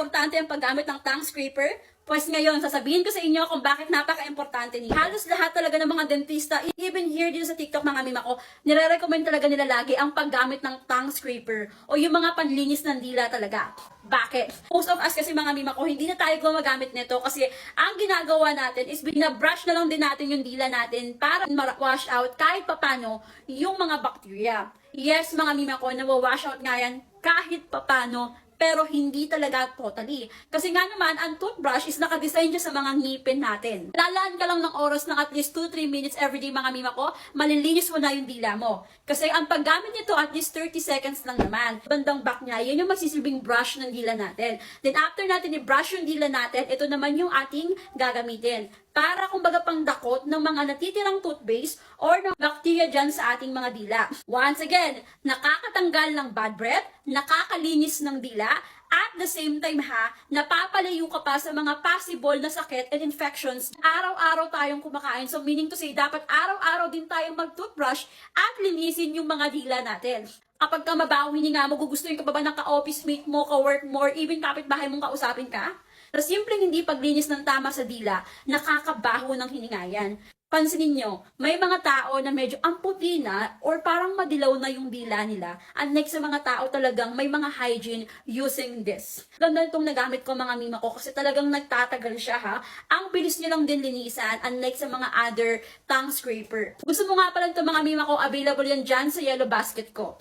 importante ang paggamit ng tongue scraper? Pues ngayon, sasabihin ko sa inyo kung bakit napaka-importante niya. Halos lahat talaga ng mga dentista, even here dito sa TikTok mga mima ko, nire-recommend talaga nila lagi ang paggamit ng tongue scraper o yung mga panlinis ng dila talaga. Bakit? Most of us kasi mga mima ko, hindi na tayo gumagamit nito kasi ang ginagawa natin is binabrush na lang din natin yung dila natin para ma-wash out kahit papano yung mga bacteria. Yes, mga mima ko, nawa-wash out nga yan kahit papano, pero hindi talaga totally. Kasi nga naman, ang toothbrush is nakadesign siya sa mga ngipin natin. Lalaan ka lang ng oras ng at least 2-3 minutes everyday mga mima ko, malilinis mo na yung dila mo. Kasi ang paggamit nito at least 30 seconds lang naman. Bandang back niya, yan yung magsisilbing brush ng dila natin. Then after natin i-brush yung dila natin, ito naman yung ating gagamitin. Para kumbaga pang dakot ng mga natitirang toothpaste or ng bacteria dyan sa ating mga dila. Once again, nakakatanggal ng bad breath, nakakalinis ng dila, at the same time napapalayo ka pa sa mga possible na sakit and infections. Araw-araw tayong kumakain. So meaning to say, dapat araw-araw din tayong mag-toothbrush at linisin yung mga dila natin. Kapag ka mabaho hininga mo, gugustuhin ka ba ng ka-office mate mo, ka-work mo, or even kapitbahay mong kausapin ka? Sa simpleng hindi paglinis ng tama sa dila, nakakabaho ng hiningayan. Pansinin nyo, may mga tao na medyo amputi na or parang madilaw na yung dila nila. Unlike sa mga tao talagang may mga hygiene using this. Ganda itong nagamit ko mga mima ko kasi talagang nagtatagal siya ha. Ang bilis nyo lang din linisan unlike sa mga other tongue scraper. Gusto mo nga pala ito mga mima ko, available yan dyan sa yellow basket ko.